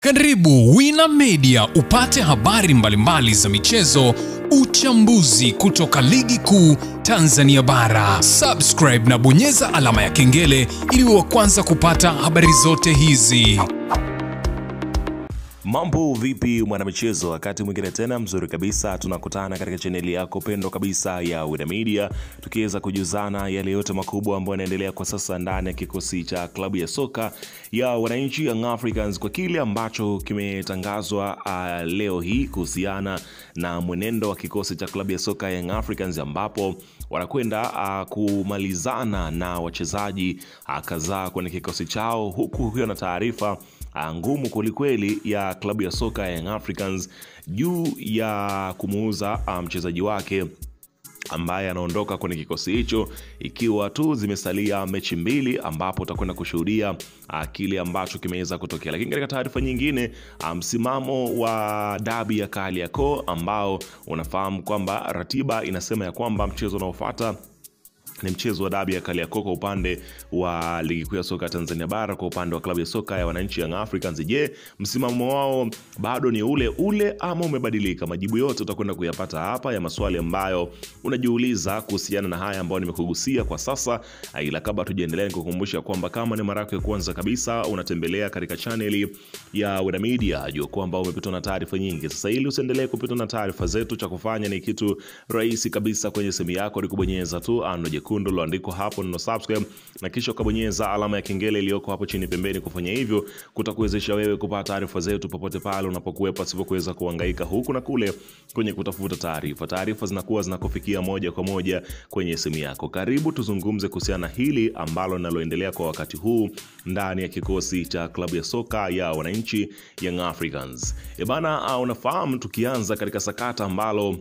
Karibu Wina Media upate habari mbalimbali za michezo, uchambuzi kutoka ligi kuu Tanzania bara. Subscribe na bonyeza alama ya kengele ili uwe wa kwanza kupata habari zote hizi. Mambo vipi mwanamichezo, wakati mwingine tena mzuri kabisa tunakutana katika chaneli yako pendo kabisa ya Wina Media, tukiweza kujuzana yale yote makubwa ambayo yanaendelea kwa sasa ndani ya kikosi cha klabu ya soka ya wananchi Young Africans, kwa kile ambacho kimetangazwa leo hii kuhusiana na mwenendo wa kikosi cha klabu ya soka Young Africans, ambapo wanakwenda kumalizana na wachezaji kadhaa kwenye kikosi chao, huku hiyo na taarifa ngumu kwelikweli ya klabu ya soka Young Africans juu ya kumuuza mchezaji wake ambaye anaondoka kwenye kikosi hicho, ikiwa tu zimesalia mechi mbili ambapo utakwenda kushuhudia kile ambacho kimeweza kutokea. Lakini katika taarifa nyingine, msimamo wa dabi ya Kariakoo ambao unafahamu kwamba ratiba inasema ya kwamba mchezo unaofuata ni mchezo wa dabi ya Kariakoo kwa upande wa ligi kuu ya soka Tanzania bara, kwa upande wa klabu ya soka ya wananchi Young Africans. Je, msimamo wao bado ni ule ule ama umebadilika? Majibu yote utakwenda kuyapata hapa ya maswali ambayo unajiuliza kuhusiana na haya ambayo nimekugusia kwa sasa. Ila kabla tujaendelea, nikukumbusha kwamba kama ni mara yako ya kwanza kabisa unatembelea katika chaneli ya Wina Media, jua kwamba umepitwa na taarifa nyingi. Sasa ili usiendelee kupitwa na taarifa zetu, cha kufanya ni kitu rahisi kabisa. Kwenye simu yako ni kubonyeza tu jekundu loandiko hapo neno subscribe, na kisha ukabonyeza alama ya kengele iliyoko hapo chini pembeni. Kufanya hivyo kutakuwezesha wewe kupata taarifa zetu popote pale unapokuwepo, pasipo kuweza kuhangaika huku na kule kwenye kutafuta taarifa. Taarifa zinakuwa zinakufikia moja kwa moja kwenye simu yako. Karibu tuzungumze kuhusiana na hili ambalo linaloendelea kwa wakati huu ndani ya kikosi cha klabu ya soka ya wananchi Young Africans. Bana, unafahamu tukianza katika sakata ambalo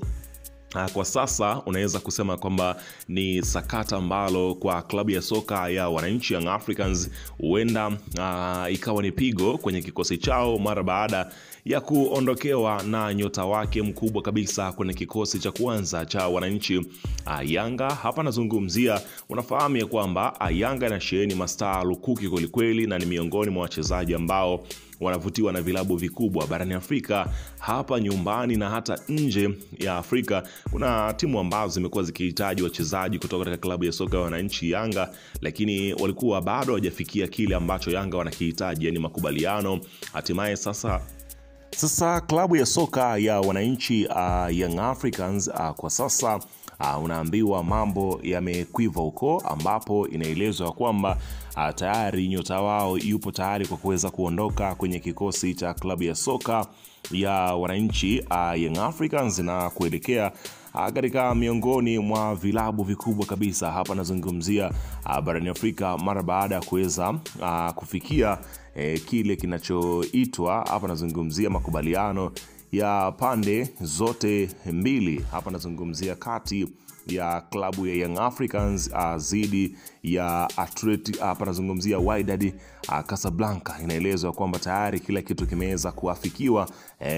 kwa sasa unaweza kusema kwamba ni sakata ambalo kwa klabu ya soka ya wananchi Young Africans huenda ikawa ni pigo kwenye kikosi chao mara baada ya kuondokewa na nyota wake mkubwa kabisa kwenye kikosi cha kwanza cha wananchi Yanga. Hapa nazungumzia, unafahamu ya kwamba Yanga inasheheni mastaa lukuki kwelikweli, na ni miongoni mwa wachezaji ambao wanavutiwa na vilabu vikubwa barani Afrika, hapa nyumbani na hata nje ya Afrika. Kuna timu ambazo zimekuwa zikihitaji wachezaji kutoka katika klabu ya soka ya wananchi Yanga, lakini walikuwa bado hawajafikia kile ambacho Yanga wanakihitaji, yani makubaliano. Hatimaye sasa klabu ya soka ya wananchi Young Africans kwa sasa unaambiwa mambo yamekwiva huko, ambapo inaelezwa kwamba tayari nyota wao yupo tayari kwa kuweza kuondoka kwenye kikosi cha klabu ya soka ya wananchi Young Africans na kuelekea katika miongoni mwa vilabu vikubwa kabisa. Hapa nazungumzia barani Afrika, mara baada ya kuweza kufikia kile kinachoitwa, hapa nazungumzia makubaliano ya pande zote mbili. Hapa nazungumzia kati ya klabu ya Young Africans zidi ya Athletic, hapa nazungumzia Wydad Casablanca. Inaelezwa kwamba tayari kila kitu kimeweza kuafikiwa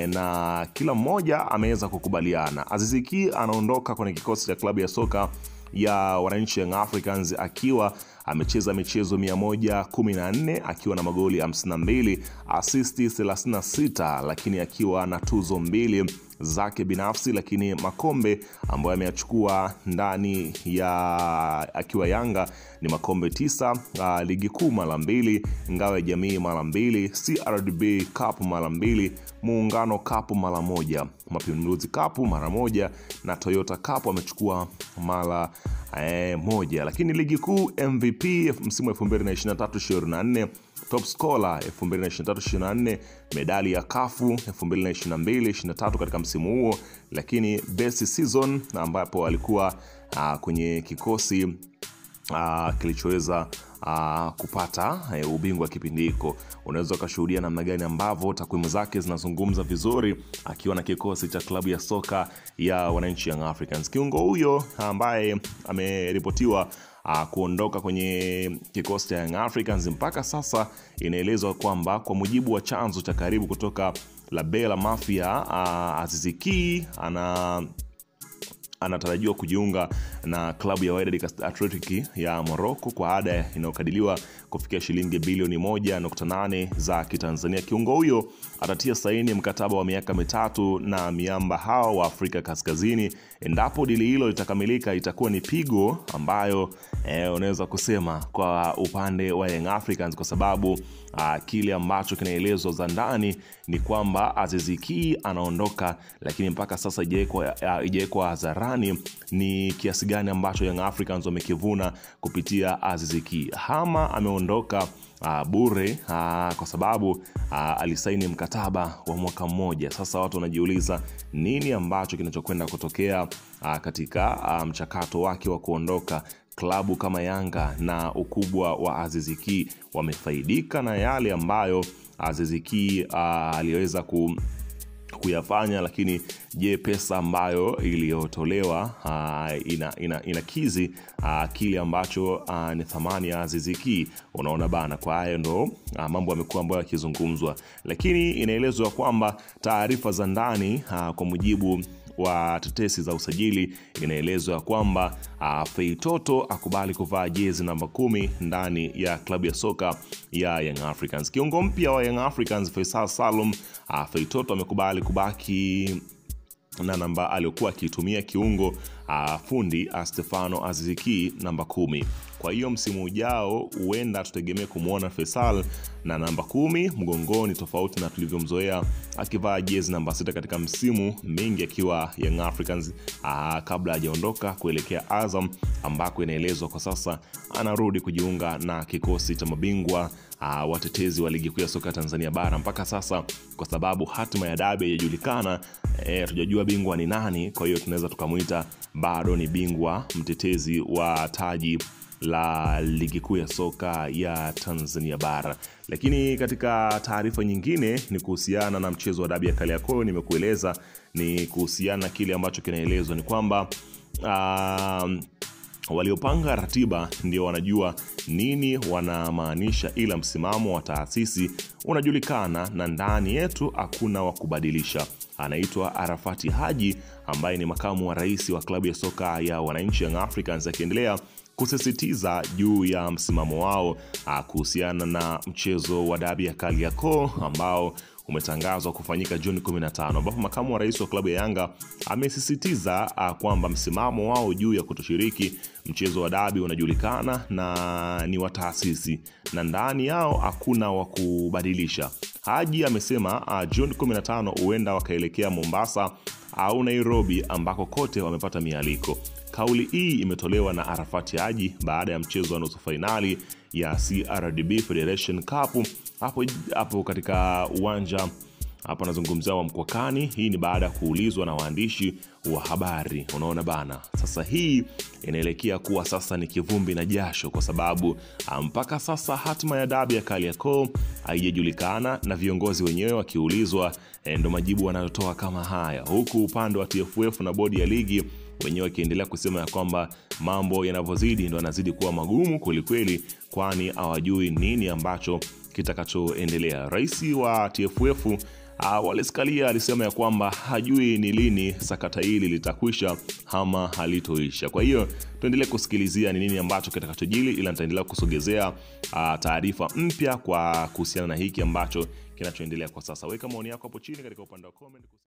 na kila mmoja ameweza kukubaliana. Aziz Ki anaondoka kwenye kikosi cha klabu ya soka ya wananchi Young Africans akiwa amecheza michezo 114 akiwa na magoli 52, assist 36, lakini akiwa na tuzo 2 zake binafsi, lakini makombe ambayo ameyachukua ndani ya akiwa Yanga ni makombe 9, ligi kuu mara 2, ngao ya jamii mara 2, CRDB Cup mara 2, Muungano Cup mara 1, Mapinduzi Cup mara 1 na Toyota Cup amechukua mara 1. Lakini ligi kuu MVP msimu 2023-24, top scorer 2023-24, medali ya kafu 2022-23 katika msimu huo, lakini best season ambapo alikuwa kwenye kikosi kilichoweza kupata ubingwa kipindi hiko. Unaweza kushuhudia namna gani ambavyo takwimu zake zinazungumza vizuri akiwa na kikosi cha klabu ya soka ya wananchi Young Africans. Kiungo huyo ambaye ameripotiwa kuondoka kwenye kikosi cha Young Africans, mpaka sasa inaelezwa kwamba kwa mujibu wa chanzo cha karibu kutoka La Bella Mafia, Aziz Ki anatarajiwa kujiunga na klabu ya Wydad Athletic ya Morocco kwa ada inayokadiriwa kufikia shilingi bilioni 1.8 za Kitanzania. Kiungo huyo atatia saini mkataba wa miaka 3 na miamba hao wa Afrika Kaskazini. Endapo dili hilo litakamilika, itakuwa ni pigo ambayo unaweza kusema kwa upande wa Young Africans, kwa sababu kile ambacho kinaelezwa za ndani ni kwamba Aziz Ki anaondoka, lakini mpaka sasa ijaekwa hadharani ni kiasi gani ambacho Young Africans wamekivuna kupitia Aziz Ki. Hama ameondoka bure kwa sababu alisaini mkataba wa mwaka mmoja. Sasa watu wanajiuliza nini ambacho kinachokwenda kutokea katika mchakato wake wa kuondoka. Klabu kama Yanga na ukubwa wa Aziz Ki wamefaidika na yale ambayo Aziz Ki aliweza kuyafanya, lakini je, pesa ambayo iliyotolewa inakizi kile ambacho ni thamani ya Aziz Ki? Unaona bana, kwa hayo ndo mambo yamekuwa ambayo yakizungumzwa, lakini inaelezwa kwamba taarifa za ndani kwa mujibu wa tetesi za usajili inaelezwa kwamba Feitoto akubali kuvaa jezi namba 10 ndani ya klabu ya soka ya Young Africans. Kiungo mpya wa Young Africans Faisal Salum Feitoto amekubali kubaki na namba aliyokuwa akitumia kiungo fundi Stefano Aziz Ki namba 10. Kwa hiyo msimu ujao huenda tutegemee kumuona Faisal na namba 10 mgongoni, tofauti na tulivyomzoea akivaa jezi namba 6 katika msimu mingi akiwa Young Africans kabla hajaondoka kuelekea Azam, ambako inaelezwa kwa sasa anarudi kujiunga na kikosi cha mabingwa watetezi wa ligi kuu ya soka Tanzania bara. Mpaka sasa kwa sababu hatima ya dabi haijulikana, tujajua bingwa ni nani, kwa hiyo tunaweza tukamuita bado ni bingwa mtetezi wa taji la ligi kuu ya soka ya Tanzania bara. Lakini katika taarifa nyingine ni kuhusiana na mchezo wa dabi ya Kariakoo. Nimekueleza ni kuhusiana na kile ambacho kinaelezwa ni kwamba waliopanga ratiba ndio wanajua nini wanamaanisha, ila msimamo wa taasisi unajulikana na ndani yetu hakuna wa kubadilisha. Anaitwa Arafati Haji ambaye ni makamu wa rais wa klabu ya soka ya Wananchi Young Africans, akiendelea kusisitiza juu ya msimamo wao kuhusiana na mchezo wa dabi ya Kariakoo ambao umetangazwa kufanyika Juni 15, ambapo makamu wa rais wa klabu ya Yanga amesisitiza kwamba msimamo wao juu ya kutoshiriki mchezo wa dabi unajulikana na ni wa taasisi na ndani yao hakuna wa kubadilisha. Haji amesema Juni 15 huenda wakaelekea Mombasa au Nairobi ambako kote wamepata mialiko. Kauli hii imetolewa na Arafati Haji baada ya mchezo wa nusu finali ya CRDB Federation Cup hapo katika uwanja hapa nazungumzia wa Mkwakwani. Hii ni baada ya kuulizwa na waandishi wa habari. Unaona bana, sasa hii inaelekea kuwa sasa ni kivumbi na jasho, kwa sababu mpaka sasa hatima ya dabi ya Kariakoo haijajulikana, na viongozi wenyewe wakiulizwa ndo majibu wanayotoa kama haya, huku upande wa TFF na bodi ya ligi wenyewe wakiendelea kusema ya kwamba mambo yanavyozidi ndo yanazidi kuwa magumu kwelikweli, kwani hawajui nini ambacho kitakachoendelea. Rais wa TFF Wallace Karia alisema ya kwamba hajui ni lini sakata hili litakwisha ama halitoisha. Kwa hiyo tuendelee kusikilizia ni nini ambacho kitakachojili, ila nitaendelea kusogezea taarifa mpya kwa kuhusiana na hiki ambacho kinachoendelea kwa sasa. Weka maoni yako hapo chini katika upande wa comment.